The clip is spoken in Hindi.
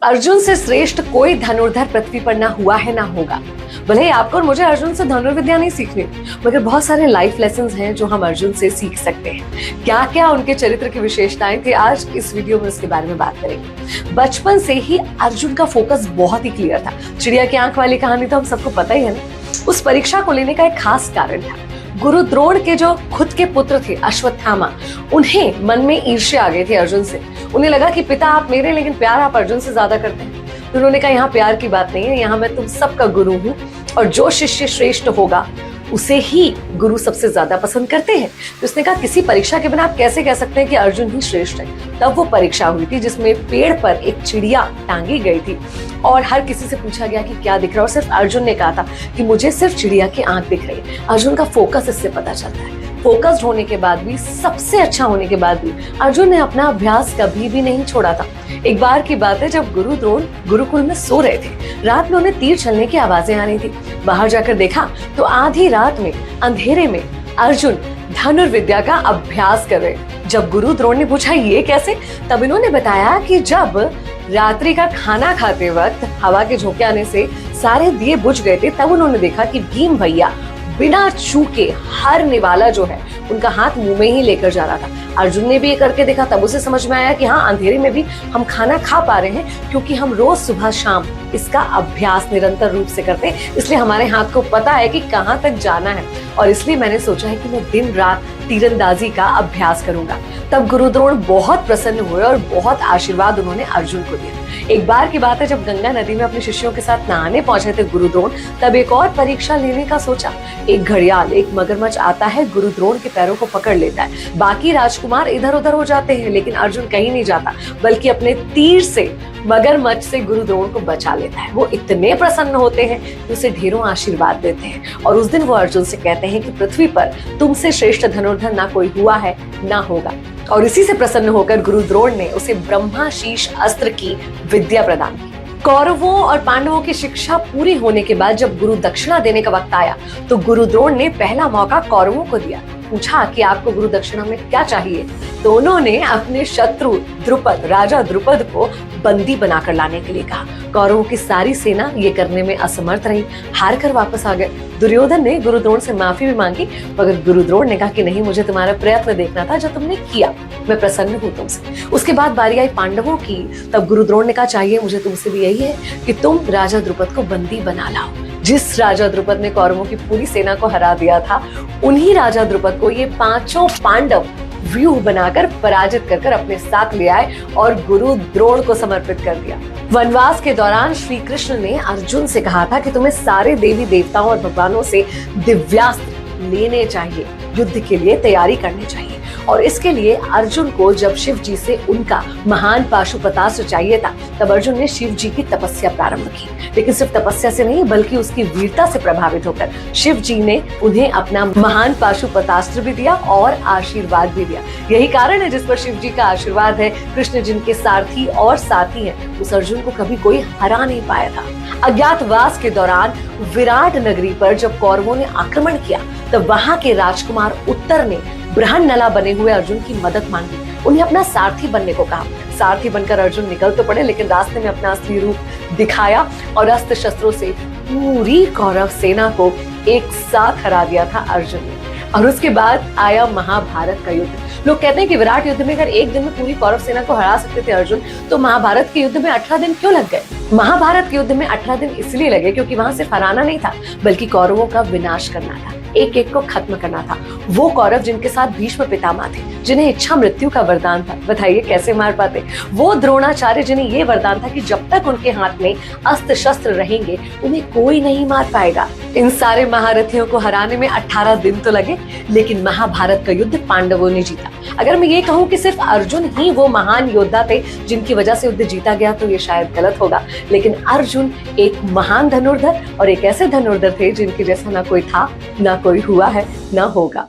अर्जुन से श्रेष्ठ कोई धनुर्धर पृथ्वी पर ना हुआ है ना होगा। भले ही आपको और मुझे अर्जुन से धनुर्विद्या नहीं सीखनी, मगर बहुत सारे लाइफ लेसन्स हैं जो हम अर्जुन से सीख सकते हैं। क्या क्या उनके चरित्र की विशेषताएं थी, आज इस वीडियो में उसके बारे में बात करेंगे। बचपन से ही अर्जुन का फोकस बहुत ही क्लियर था। चिड़िया की आंख वाली कहानी तो हम सबको पता ही है ना। उस परीक्षा को लेने का एक खास कारण था। गुरु द्रोण के जो खुद के पुत्र थे अश्वत्थामा, उन्हें मन में ईर्ष्या आ गई थी अर्जुन से। उन्हें लगा कि पिता आप मेरे, लेकिन प्यार आप अर्जुन से ज्यादा करते हैं। तो उन्होंने कहा यहाँ प्यार की बात नहीं है, यहाँ मैं तुम सबका गुरु हूँ और जो शिष्य श्रेष्ठ होगा उसे ही गुरु सबसे ज्यादा पसंद करते हैं। तो उसने कहा किसी परीक्षा के बिना आप कैसे कह सकते हैं कि अर्जुन ही श्रेष्ठ है। तब वो परीक्षा हुई थी जिसमें पेड़ पर एक चिड़िया टांगी गई थी और हर किसी से पूछा गया कि क्या दिख रहा है, और सिर्फ अर्जुन ने कहा था कि मुझे सिर्फ चिड़िया की आंख दिख रही है। अर्जुन का फोकस इससे पता चलता है। फोकस्ड होने के बाद भी, सबसे अच्छा होने के बाद भी अर्जुन ने अपना अभ्यास कभी भी नहीं छोड़ा था। एक बार की बात है जब गुरु द्रोण गुरुकुल में सो रहे थे। रात में उन्हें तीर चलने की आवाजें आ रही थी। बाहर जाकर देखा तो आधी रात में अंधेरे में अर्जुन धनुर्विद्या का अभ्यास कर रहे। जब गुरु द्रोण ने पूछा ये कैसे, तब इन्होंने बताया कि जब रात्रि का खाना खाते वक्त हवा के झोंके आने से सारे दिए बुझ गए थे, तब उन्होंने देखा कि भीम भैया बिना चूके हर निवाला जो है उनका हाथ मुंह में ही लेकर जा रहा था। अर्जुन ने भी ये करके देखा, तब उसे समझ में आया कि हाँ, अंधेरे में भी हम खाना खा पा रहे हैं क्योंकि हम रोज सुबह शाम इसका अभ्यास निरंतर रूप से करते हैं। इसलिए हमारे हाथ को पता है कि कहाँ तक जाना है, और इसलिए मैंने सोचा है कि मैं दिन रात तीरंदाजी का अभ्यास करूंगा। तब गुरु द्रोण बहुत प्रसन्न हुए और बहुत आशीर्वाद उन्होंने अर्जुन को दिया। एक बार की बात है जब गंगा नदी में अपने शिष्यों के साथ नहाने पहुंचे थे गुरु द्रोण, तब एक और परीक्षा लेने का सोचा। एक घड़ियाल, एक मगरमच्छ आता है, गुरु द्रोण के पैरों को पकड़ लेता है। बाकी राजकुमार इधर उधर हो जाते हैं, लेकिन अर्जुन कहीं नहीं जाता, बल्कि अपने तीर से मगरमच्छ से गुरु द्रोण को बचा लेता है। वो इतने प्रसन्न होते हैं कि उसे ढेरों आशीर्वाद देते हैं, और उस दिन वो अर्जुन से कहते हैं कि पृथ्वी पर तुमसे श्रेष्ठ धनुर्धर ना कोई हुआ है ना होगा। और इसी से प्रसन्न होकर गुरु द्रोण ने उसे ब्रह्माशीष अस्त्र की विद्या प्रदान की। कौरवों और पांडवों की शिक्षा पूरी होने के बाद जब गुरु दक्षिणा देने का वक्त आया, तो गुरु द्रोण ने पहला मौका कौरवों को दिया। पूछा कि आपको गुरु दक्षिणा में क्या चाहिए, तो उन्होंने अपने शत्रु द्रुपद, राजा द्रुपद को बंदी बनाकर लाने के लिए कहा। कौरवों की सारी सेना ये करने में असमर्थ रही, हार कर वापस आ गए। दुर्योधन ने गुरु द्रोण से माफी भी मांगी, मगर गुरु द्रोण ने कहा कि नहीं, मुझे तुम्हारा प्रयत्न देखना था जो तुमने किया, मैं प्रसन्न हूँ तुमसे। उसके बाद बारी आई पांडवों की। तब गुरु द्रोण ने कहा चाहिए मुझे तुमसे भी यही है कि तुम राजा द्रुपद को बंदी बना लाओ। जिस राजा द्रुपद ने कौरवों की पूरी सेना को हरा दिया था, उन्हीं राजा द्रुपद को ये पांचों पांडव व्यूह बनाकर पराजित कर अपने साथ ले आए और गुरु द्रोण को समर्पित कर दिया। वनवास के दौरान श्री कृष्ण ने अर्जुन से कहा था कि तुम्हें सारे देवी देवताओं और भगवानों से दिव्यास्त्र लेने चाहिए, युद्ध के लिए तैयारी करनी चाहिए। और इसके लिए अर्जुन को जब शिव जी से उनका महान पाशुपतास्त्र चाहिए था, तब अर्जुन ने शिव जी की तपस्या प्रारंभ की। लेकिन सिर्फ तपस्या से नहीं, बल्कि उसकी वीरता से प्रभावित होकर शिव जी ने उन्हें अपना महान पाशुपतास्त्र भी दिया और आशीर्वाद भी दिया। यही कारण है जिस पर शिव जी का आशीर्वाद है। कृष्ण जिनके सारथी और साथी हैं, उस अर्जुन को कभी कोई हरा नहीं पाया था। अज्ञातवास के दौरान विराट नगरी पर जब कौरवों ने आक्रमण किया, तब वहां के राजकुमार उत्तर ने बृहन्नला बने हुए अर्जुन की मदद मांगी। उन्हें अपना सारथी बनने को कहा। सारथी बनकर अर्जुन निकल तो पड़े, लेकिन रास्ते में अपना असली रूप दिखाया और अस्त्र शस्त्रों से पूरी कौरव सेना को एक साथ हरा दिया था अर्जुन ने। और उसके बाद आया महाभारत का युद्ध। लोग कहते हैं कि विराट युद्ध में अगर एक दिन में पूरी कौरव सेना को हरा सकते थे अर्जुन, तो महाभारत के युद्ध में 18 दिन क्यों लग गए? महाभारत के युद्ध में 18 दिन इसलिए लगे क्योंकि वहां सिर्फ हराना नहीं था, बल्कि कौरवों का विनाश करना था, एक एक को खत्म करना था। वो कौरव जिनके साथ भीष्म पितामह थे, जिन्हें इच्छा मृत्यु का वरदान था, बताइए कैसे मार पाते? वो द्रोणाचार्य जिन्हें ये वरदान था कि जब तक उनके हाथ में अस्त्र शस्त्र रहेंगे उन्हें कोई नहीं मार पाएगा। इन सारे महारथियों को हराने में 18 दिन तो लगे, लेकिन महाभारत का युद्ध पांडवों ने जीता। अगर मैं ये कहूँ कि सिर्फ अर्जुन ही वो महान योद्धा थे जिनकी वजह से युद्ध जीता गया, तो ये शायद गलत होगा। लेकिन अर्जुन एक महान धनुर्धर और एक ऐसे धनुर्धर थे जिनके जैसा ना कोई था, ना कोई हुआ है, ना होगा।